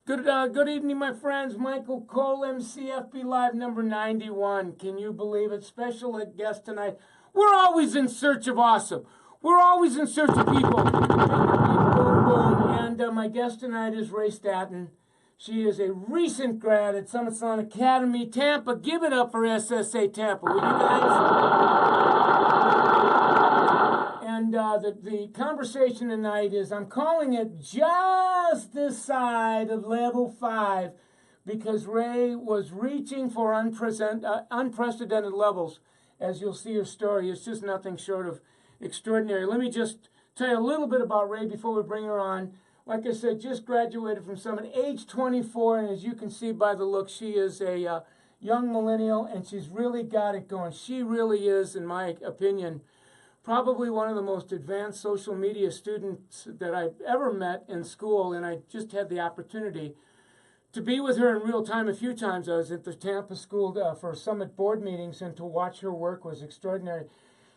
Good evening, my friends. Michael Cole, MCFB Live number 91. Can you believe it? Special guest tonight. We're always in search of awesome. We're always in search of people. Boom, boom. And my guest tonight is Ray Stanton. She is a recent grad at Summit Salon Academy, Tampa. Give it up for SSA Tampa, will you guys? And the conversation tonight is, I'm calling it just this side of level 5, because Ray was reaching for unprecedented levels. As you'll see her story, it's just nothing short of extraordinary. Let me just tell you a little bit about Ray before we bring her on. Like I said, just graduated from Summit, age 24, and as you can see by the look, she is a young millennial, and she's really got it going. She really is, in my opinion, probably one of the most advanced social media students that I've ever met in school, and I just had the opportunity to be with her in real time a few times. I was at the Tampa School for Summit board meetings, and to watch her work was extraordinary.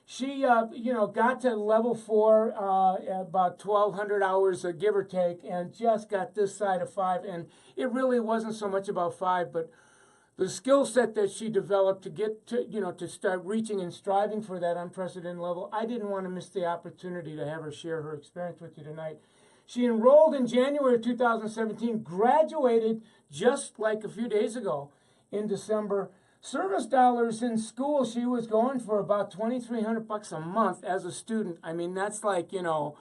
She, got to level 4 about 1,200 hours, give or take, and just got this side of 5. And it really wasn't so much about 5, but the skill set that she developed to get to, to start reaching and striving for that unprecedented level. I didn't want to miss the opportunity to have her share her experience with you tonight. She enrolled in January of 2017, graduated just like a few days ago in December. Service dollars in school, she was going for about $2,300 a month as a student. I mean, that's like, 30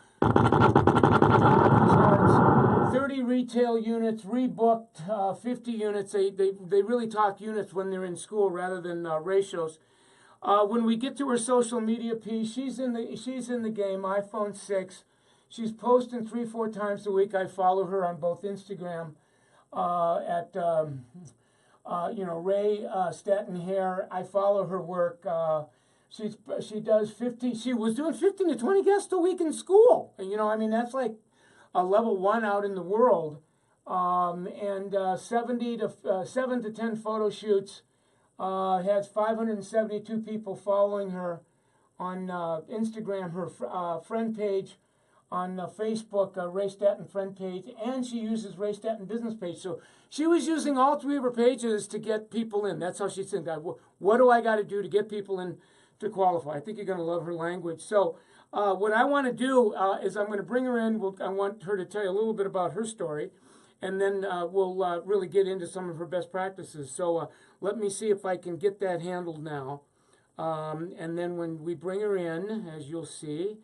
retail units, rebooked 50 units. They really talk units when they're in school rather than ratios. When we get to her social media piece, she's in the game. iPhone 6. She's posting 3-4 times a week. I follow her on both Instagram at Ray Stanton Hair. I follow her work. She does 50. She was doing 15 to 20 guests a week in school. That's like a level 1 out in the world. And 7 to 10 photo shoots. Has 572 people following her on Instagram. Her friend page on Facebook, Ray Stanton friend page, and she uses Ray Stanton business page. So she was using all 3 of her pages to get people in. That's how she said, what do I got to do to get people in to qualify? I think you're going to love her language. So what I want to do is I'm going to bring her in. I want her to tell you a little bit about her story, and then we'll really get into some of her best practices. So let me see if I can get that handled now. And then when we bring her in, as you'll see,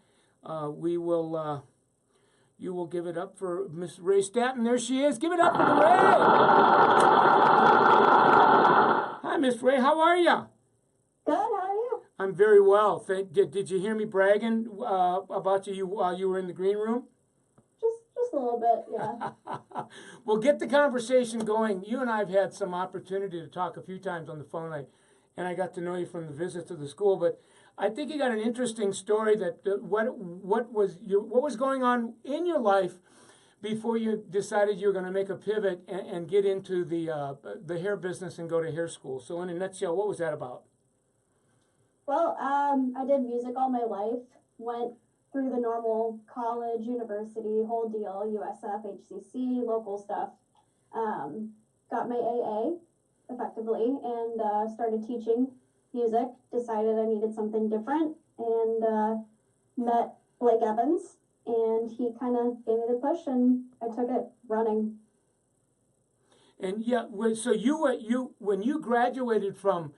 you will give it up for Miss Ray Stanton. There she is. Give it up for Ray. Hi, Miss Ray. How are you? Good. How are you? I'm very well. Did you hear me bragging about you while you were in the green room? Just a little bit, yeah. We'll get the conversation going. You and I have had some opportunity to talk a few times on the phone, and I got to know you from the visit to the school, but I think you got an interesting story that what was going on in your life before you decided you were going to make a pivot and get into the hair business and go to hair school. So in a nutshell, what was that about? Well, I did music all my life, went through the normal college, university, whole deal, USF, HCC, local stuff. Got my AA effectively and started teaching music, decided I needed something different, and met Blake Evans, and he kind of gave me the push, and I took it running. And yeah, so when you graduated from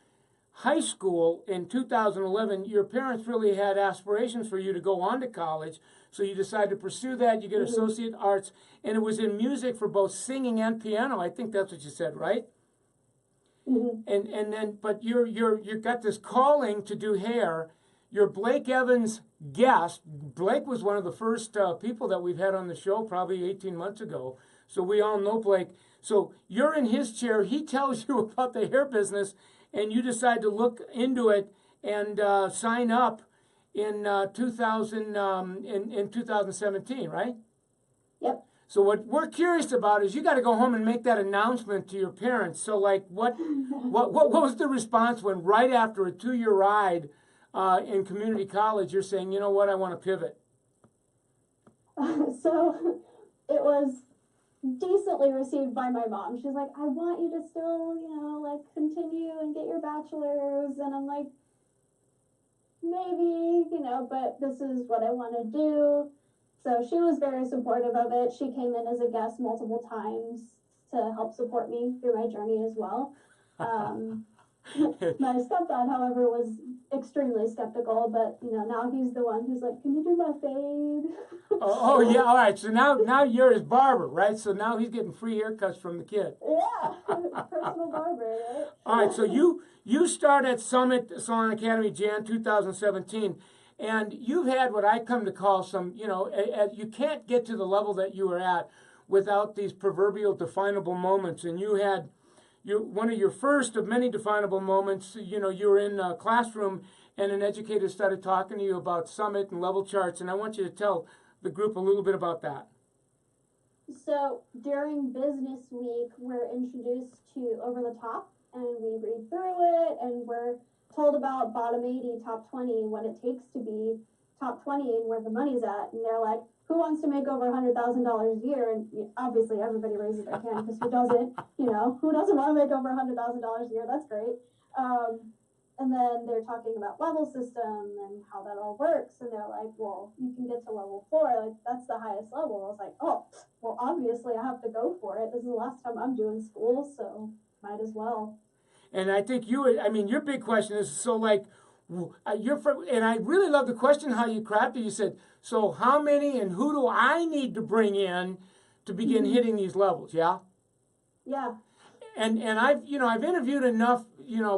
high school in 2011, your parents really had aspirations for you to go on to college, so you decided to pursue that. You get associate arts, and it was in music for both singing and piano. I think that's what you said, right? And then, but you've got this calling to do hair. You're Blake Evans' guest. Blake was one of the first people that we've had on the show probably 18 months ago. So we all know Blake. So you're in his chair. He tells you about the hair business, and you decide to look into it and sign up in 2017, right? Yep. So what we're curious about is you got to go home and make that announcement to your parents. So like what was the response when right after a 2-year ride in community college you're saying, you know what, I want to pivot? So it was decently received by my mom. She's like, I want you to still, like continue and get your bachelor's. And I'm like, maybe, but this is what I want to do. So she was very supportive of it. She came in as a guest multiple times to help support me through my journey as well. My stepdad, however, was extremely skeptical, but now he's the one who's like, "Can you do my fade?" Oh yeah, all right. So now you're his barber, right? So now he's getting free haircuts from the kid. Yeah, personal barber, right? All right. So you start at Summit Salon Academy Jan 2017, and you've had what I come to call some. You can't get to the level that you were at without these proverbial definable moments, and you had. One of your first of many definable moments, you were in a classroom and an educator started talking to you about Summit and level charts, and I want you to tell the group a little bit about that. So during business week, we're introduced to Over the Top, and we read through it, and we're told about bottom 80, top 20, what it takes to be top 20 and where the money's at, and they're like, who wants to make over $100,000 a year? And obviously everybody raises their hand because who doesn't? Who doesn't want to make over $100,000 a year? That's great. And then they're talking about level system and how that all works. And they're like, well, you can get to level 4. Like, that's the highest level. I was like, oh, well, obviously I have to go for it. This is the last time I'm doing school, so might as well. And I think your big question is, so like, and I really love the question how you crafted. You said, so how many and who do I need to bring in to begin hitting these levels? Yeah. Yeah. And I've interviewed enough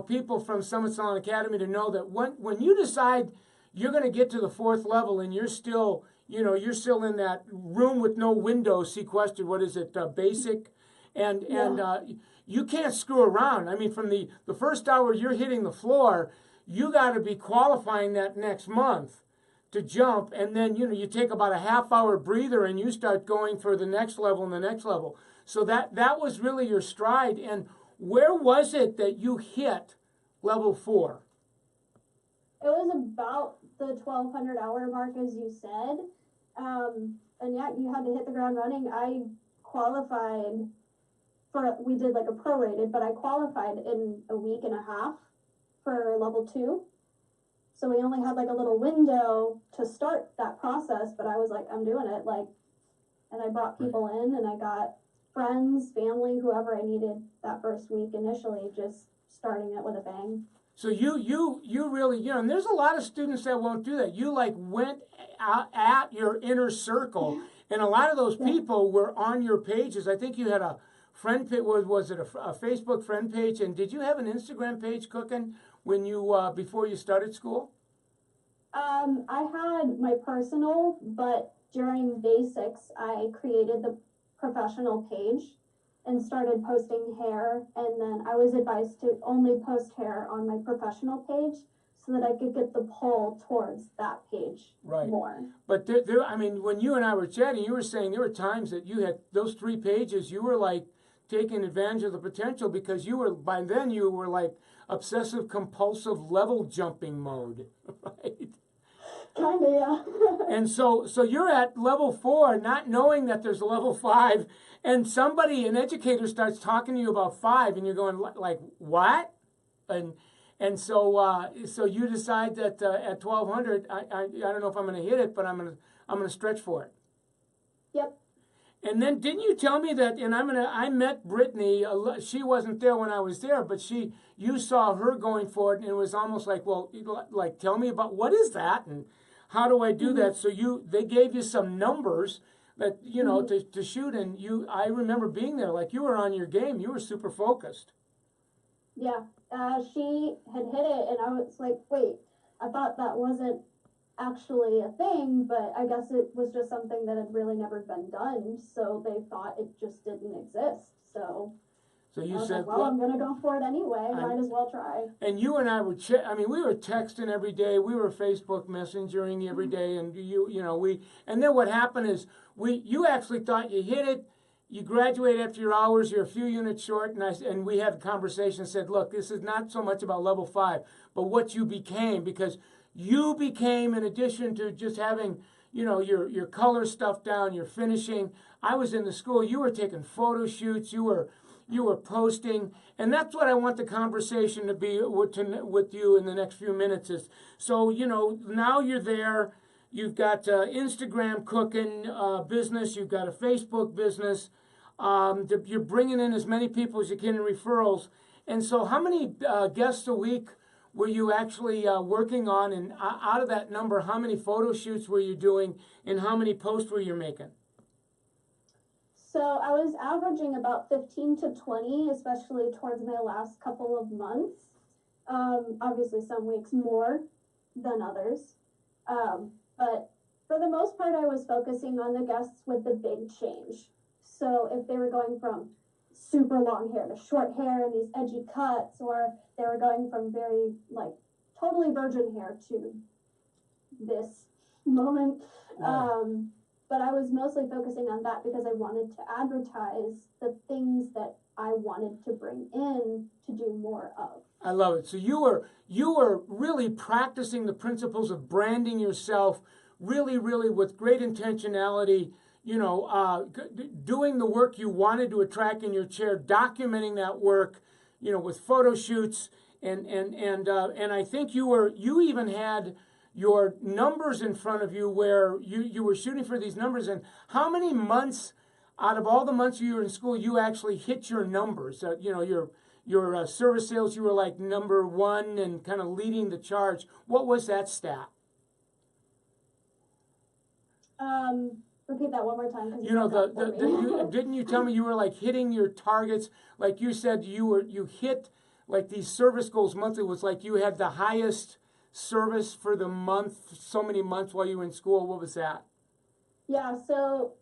people from Summit Salon Academy to know that when you decide you're going to get to the 4th level and you're still in that room with no windows, sequestered. What is it? Basic, and you can't screw around. I mean, from the first hour you're hitting the floor. You got to be qualifying that next month to jump, and then you take about a half-hour breather and you start going for the next level and the next level. So that was really your stride. And where was it that you hit level 4? It was about the 1,200-hour mark, as you said. And yeah, you had to hit the ground running. I qualified we did like a prorated, but I qualified in a week and a half for level 2. So we only had like a little window to start that process, but I was like, I'm doing it. And I brought people in and I got friends, family, whoever I needed that first week initially, just starting it with a bang. So you really, and there's a lot of students that won't do that. You like went at your inner circle, and a lot of those people were on your pages. I think you had a friend page, was it a Facebook friend page, and did you have an Instagram page cooking when you before you started school? I had my personal, but during basics, I created the professional page and started posting hair, and then I was advised to only post hair on my professional page so that I could get the pull towards that page more. But when you and I were chatting, you were saying there were times that you had those 3 pages, you were like taking advantage of the potential because by then you were like obsessive compulsive level jumping mode, right? Kinda, yeah. And so you're at level 4, not knowing that there's a level 5, and an educator starts talking to you about 5, and you're going like, what? And so you decide that at 1,200, I don't know if I'm going to hit it, but I'm going to stretch for it. Yep. And then didn't you tell me that? And I met Brittany. She wasn't there when I was there, but you saw her going for it, and it was almost like, well, like tell me about what is that and how do I do that? So they gave you some numbers that to shoot, and I remember being there, like you were on your game. You were super focused. Yeah, she had hit it, and I was like, wait, I thought that wasn't actually a thing, but I guess it was just something that had really never been done, so they thought it just didn't exist. So you said, like, well, I'm going to go for it anyway. Might as well try. And you and I were, we were texting every day. We were Facebook messengering every day, and and then what happened is you actually thought you hit it. You graduate after your hours. You're a few units short, and we had a conversation. Said, look, this is not so much about level 5, but what you became, because you became, in addition to just having your color stuff down, you're finishing. I was in the school, you were taking photo shoots, you were posting, and that's what I want the conversation to be with you in the next few minutes is, so, now you're there, you've got Instagram cooking business, you've got a Facebook business, you're bringing in as many people as you can in referrals, and so how many guests a week were you actually working on, and out of that number, how many photo shoots were you doing, and how many posts were you making? So I was averaging about 15 to 20, especially towards my last couple of months. Obviously, some weeks more than others. But for the most part, I was focusing on the guests with the big change. So if they were going from super long hair to short hair and these edgy cuts, or they were going from very, totally virgin hair to this moment. Right. But I was mostly focusing on that because I wanted to advertise the things that I wanted to bring in to do more of. I love it. So you were really practicing the principles of branding yourself, really, really with great intentionality. Doing the work you wanted to attract in your chair, documenting that work, with photo shoots, and I think you even had your numbers in front of you where you were shooting for these numbers. And how many months out of all the months you were in school you actually hit your numbers? Your service sales, you were like number one and kind of leading the charge. What was that stat? Repeat that one more time. Didn't you tell me you were like hitting your targets? Like you said, you hit like these service goals monthly. Was like you had the highest service for the month, so many months while you were in school. What was that? Yeah, so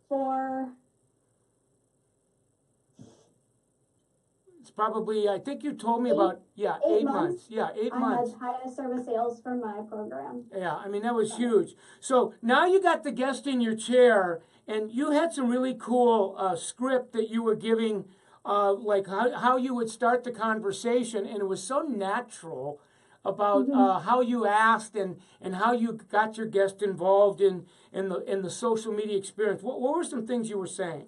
it's probably, I think you told me about 8 months. Yeah, 8 months. I had highest service sales for my program. Yeah, I mean that was huge. So now you got the guest in your chair, and you had some really cool script that you were giving, like how you would start the conversation, and it was so natural about how you asked and how you got your guest involved in the social media experience. What were some things you were saying?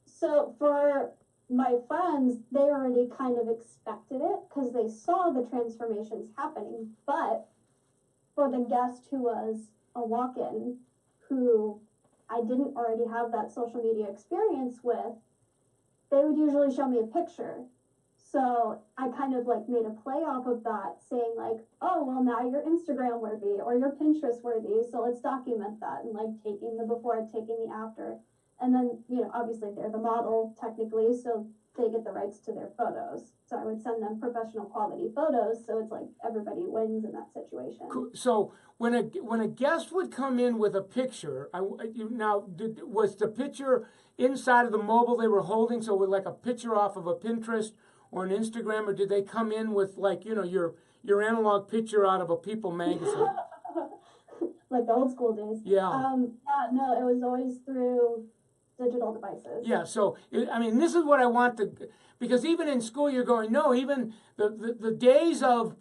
So for my friends, they already kind of expected it because they saw the transformations happening. But for the guest who was a walk-in, who I didn't already have that social media experience with, they would usually show me a picture. So I kind of made a play off of that, saying oh, well, now you're Instagram worthy or you're Pinterest worthy. So let's document that, and taking the before, taking the after. And then, obviously they're the model technically, so they get the rights to their photos. So I would send them professional quality photos. So it's everybody wins in that situation. Cool. So when a guest would come in with a picture, was the picture inside of the mobile they were holding? So with a picture off of a Pinterest or an Instagram, or did they come in with your analog picture out of a People magazine? Like the old school days. Yeah. No, it was always through digital devices. Yeah, so, this is what I want because even in school you're going, no, even the days of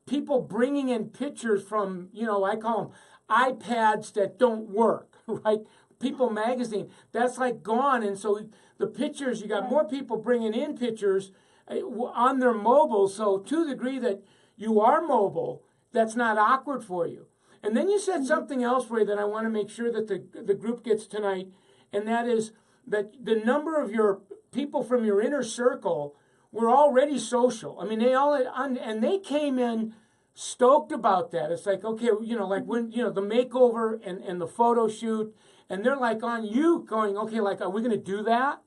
people bringing in pictures from, I call them iPads that don't work, right? People magazine, that's gone. And so the pictures, you got more people bringing in pictures on their mobile. So to the degree that you are mobile, that's not awkward for you. And then you said something else, Ray, that I want to make sure that the group gets tonight. And that is that the number of your people from your inner circle were already social. They came in stoked about that. It's okay, when, the makeover and the photo shoot, and they're on you going, okay, are we going to do that?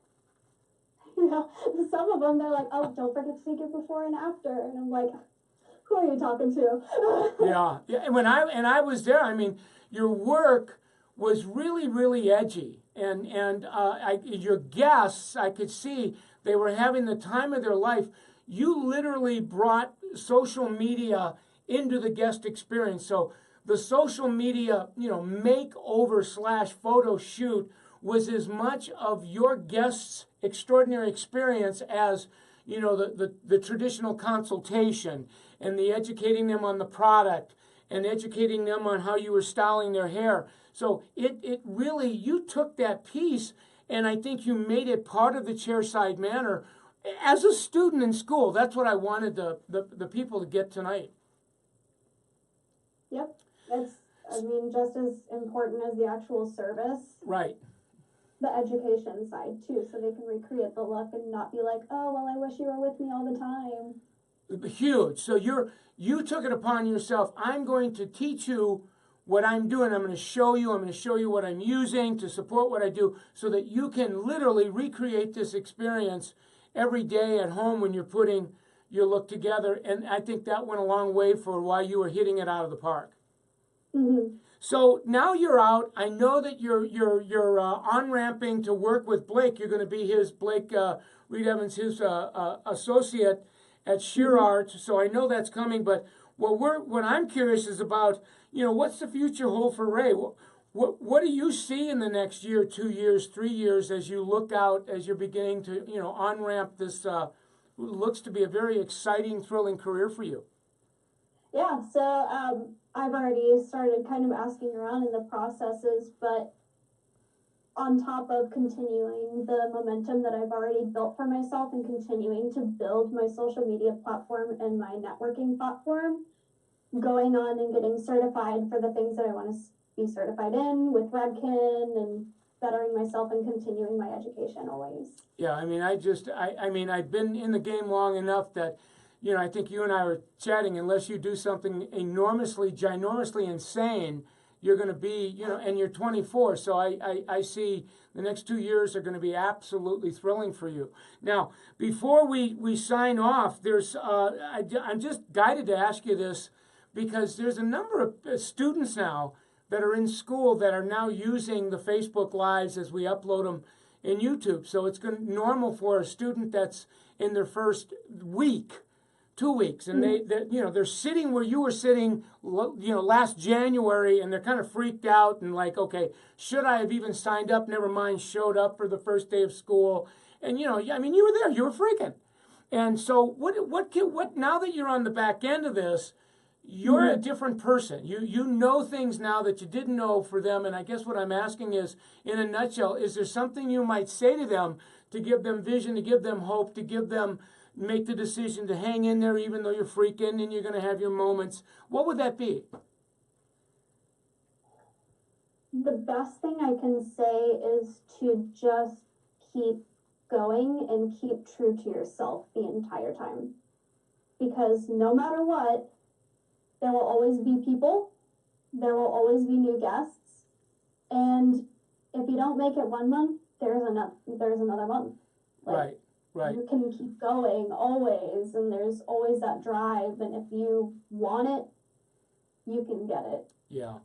Yeah, some of them, they're oh, don't forget to take it before and after. And I'm who are you talking to? Yeah. And when I was there, your work was really, really edgy. And your guests, I could see they were having the time of their life. You literally brought social media into the guest experience. So the social media, makeover / photo shoot was as much of your guest's extraordinary experience as, the traditional consultation and the educating them on the product and educating them on how you were styling their hair. So it really, you took that piece, and I think you made it part of the Chairside Manor. As a student in school, that's what I wanted the people to get tonight. Yep. It's, I mean, just as important as the actual service. Right. The education side, too, so they can recreate the look and not be like, oh, well, I wish you were with me all the time. Huge. So you took it upon yourself. I'm going to teach you what I'm doing. I'm going to show you. I'm going to show you what I'm using to support what I do so that you can literally recreate this experience every day at home when you're putting your look together. And I think that went a long way for why you were hitting it out of the park. Mm-hmm. So now you're out. I know that you're on-ramping to work with Blake. You're going to be Blake Reed Evans, his associate at Sheer Art. So I know that's coming. But what I'm curious is about, what's the future hold for Ray? What do you see in the next year, 2 years, 3 years as you look out, as you're beginning to, on-ramp this, looks to be a very exciting, thrilling career for you? Yeah, so I've already started kind of asking around in the processes, but on top of continuing the momentum that I've already built for myself and continuing to build my social media platform and my networking platform, going on and getting certified for the things that I want to be certified in with Redken and bettering myself and continuing my education always. Yeah, I mean, I've been in the game long enough that, I think you and I were chatting, unless you do something ginormously insane, you're going to be, and you're 24. So I see the next 2 years are going to be absolutely thrilling for you. Now, before we sign off, I'm just guided to ask you this because there's a number of students now that are in school that are now using the Facebook Lives as we upload them in YouTube. So it's normal for a student that's in their first week, 2 weeks, and they're sitting where you were sitting, last January, and they're kind of freaked out and like, okay, should I have even signed up? Never mind, showed up for the first day of school, and you were there, you were freaking. And so what? Now that you're on the back end of this, you're a different person. You know things now that you didn't know for them, and I guess what I'm asking is, in a nutshell, is there something you might say to them to give them vision, to give them hope, to give them make the decision to hang in there even though you're freaking and you're going to have your moments? What would that be? The best thing I can say is to just keep going and keep true to yourself the entire time. Because no matter what, there will always be people, there will always be new guests, and if you don't make it 1 month, there's another month. Right. You can keep going always, and there's always that drive, and if you want it, you can get it. Yeah.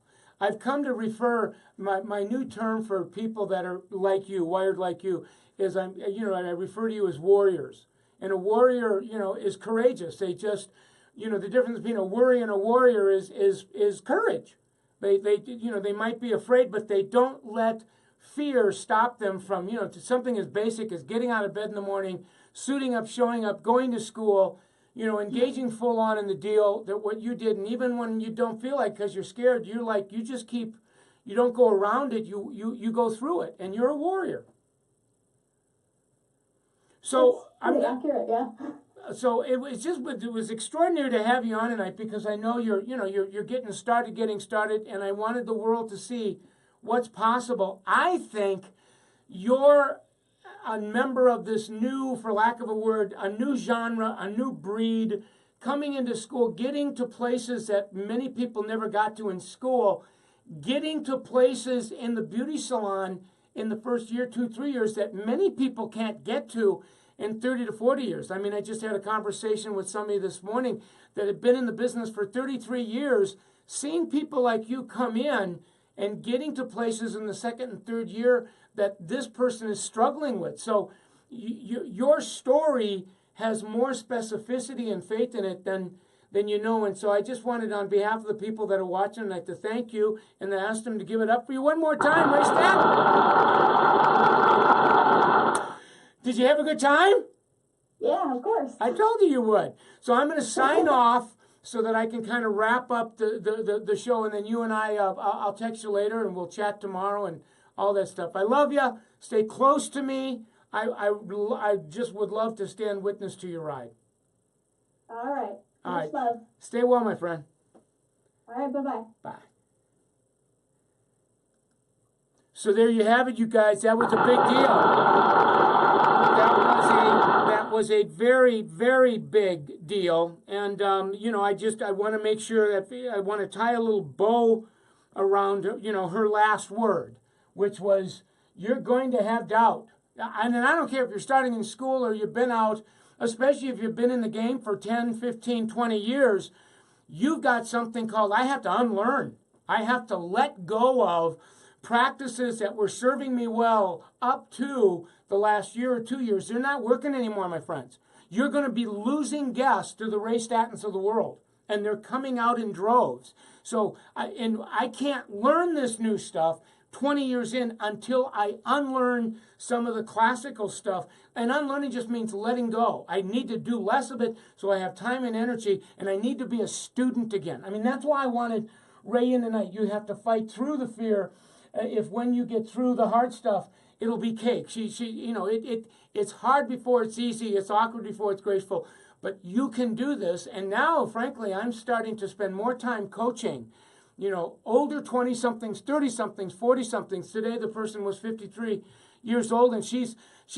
I've come to refer, my new term for people that are like you, wired like you, is I refer to you as warriors. And a warrior, is courageous. They just, the difference between a worry and a warrior is courage. They might be afraid, but they don't let fear stop them from, to something as basic as getting out of bed in the morning, suiting up, showing up, going to school, engaging full on in the deal, that what you did. And even when you don't feel like, because you're scared, you just keep, you don't go around it, you go through it, and you're a warrior. So pretty accurate, yeah. So it was extraordinary to have you on tonight because I know you're getting started, and I wanted the world to see what's possible. I think you're a member of this new, for lack of a word, a new genre, a new breed, coming into school, getting to places that many people never got to in school, getting to places in the beauty salon in the first year, 2, 3 years that many people can't get to in 30 to 40 years. I mean, I just had a conversation with somebody this morning that had been in the business for 33 years, seeing people like you come in and getting to places in the second and third year that this person is struggling with. So your story has more specificity and faith in it than you know. And so I just wanted, on behalf of the people that are watching tonight, to thank you and to ask them to give it up for you one more time. Ray Stanton. Did you have a good time? Yeah, of course. I told you would. So I'm going to sign off so that I can kind of wrap up the show, and then you and I'll text you later, and we'll chat tomorrow and all that stuff. I love you. Stay close to me. I just would love to stand witness to your ride. All right. All Much right. love. Stay well, my friend. All right. Bye-bye. Bye. So there you have it, you guys. That was a big deal. That was a very, very big deal. And, you know, I want to make sure that I want to tie a little bow around, you know, her last word, which was, you're going to have doubt. And I don't care if you're starting in school or you've been out, especially if you've been in the game for 10, 15, 20 years, you've got something called, I have to unlearn. I have to let go of practices that were serving me well up to the last year or 2 years. They're not working anymore, my friends. You're going to be losing guests to the Ray Stantons of the world, and they're coming out in droves. So, I can't learn this new stuff 20 years in until I unlearn some of the classical stuff. And unlearning just means letting go. I need to do less of it so I have time and energy, and I need to be a student again. I mean, that's why I wanted Ray in tonight. You have to fight through the fear. If when you get through the hard stuff, it'll be cake. You know, it's hard before it's easy. It's awkward before it's graceful. But you can do this. And now, frankly, I'm starting to spend more time coaching, you know, older 20-somethings, 30-somethings, 40-somethings. Today, the person was 53 years old, and she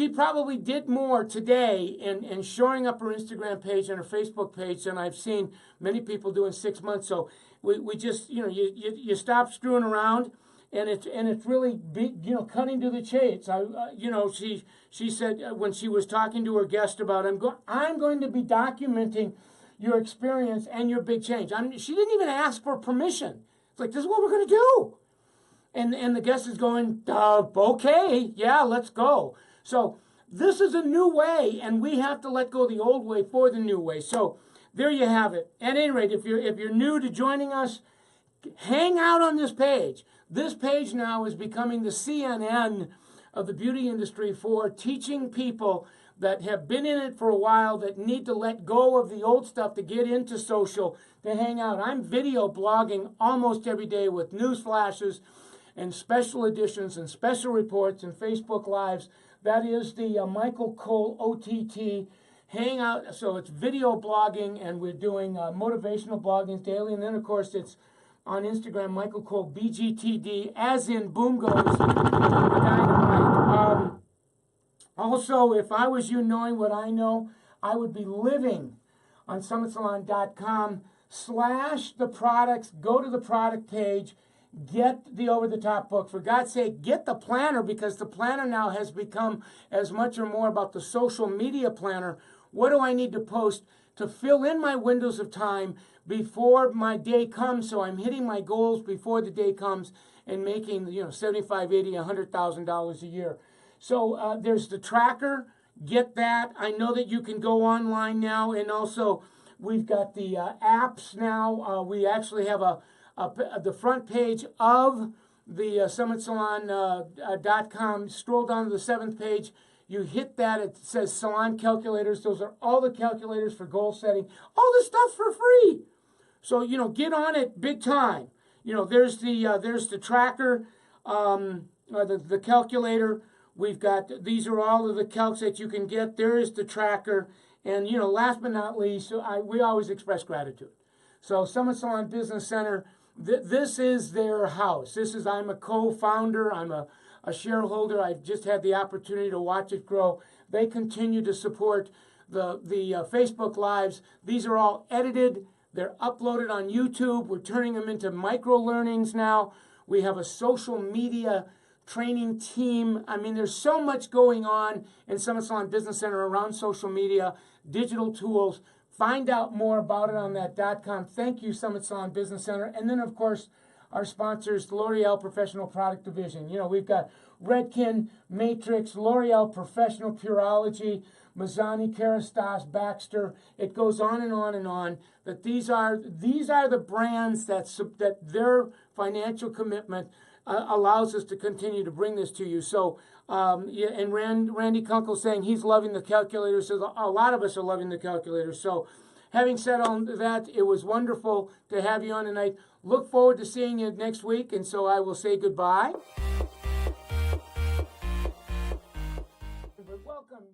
probably did more today in shoring up her Instagram page and her Facebook page than I've seen many people do in 6 months. So we just, you know, you stop screwing around. And it's really big, you know, cutting to the chase. You know, she said when she was talking to her guest about, I'm going to be documenting your experience and your big change. She didn't even ask for permission. It's like, this is what we're going to do. And the guest is going, okay, yeah, let's go. So this is a new way, and we have to let go of the old way for the new way. So there you have it. At any rate, if you're new to joining us, hang out on this page. This page now is becoming the CNN of the beauty industry for teaching people that have been in it for a while, that need to let go of the old stuff to get into social, to hang out. I'm video blogging almost every day with news flashes and special editions and special reports and Facebook Lives. That is the Michael Cole OTT Hangout. So it's video blogging, and we're doing motivational blogging daily. And then, of course, it's on Instagram, Michael Cole BGTD, as in boom goes dynamite. Also, if I was you, knowing what I know, I would be living on summitsalon.com/the products. Go to the product page, get the over-the-top book. For God's sake, get the planner, because the planner now has become as much or more about the social media planner. What do I need to post to fill in my windows of time before my day comes, so I'm hitting my goals before the day comes and making, you know, $75,000, $80,000, $100,000 a year. So there's the tracker. Get that. I know that you can go online now, and also we've got the apps now. We actually have the front page of the summitsalon.com. Scroll down to the 7th page. You hit that, it says Salon Calculators. Those are all the calculators for goal setting. All the stuff for free. So, you know, get on it big time. You know, there's the tracker, the calculator. We've got, these are all of the calcs that you can get. There is the tracker. And, you know, last but not least, we always express gratitude. So Summit Salon Business Center, this is their house. I'm a co-founder. I'm a shareholder. I've just had the opportunity to watch it grow. They continue to support the Facebook Lives. These are all edited. They're uploaded on YouTube. We're turning them into micro-learnings now. We have a social media training team. I mean, there's so much going on in Summit Salon Business Center around social media, digital tools. Find out more about it on that .com. Thank you, Summit Salon Business Center. And then, of course, our sponsors, L'Oreal Professional Product Division. You know, we've got Redken, Matrix, L'Oreal Professional Purology, Mazzani, Kerastase, Baxter. It goes on and on and on. That these are the brands that their financial commitment allows us to continue to bring this to you. So, yeah, and Randy Kunkel saying he's loving the calculators. So a lot of us are loving the calculators. So, having said all that, it was wonderful to have you on tonight. Look forward to seeing you next week, and so I will say goodbye. But welcome,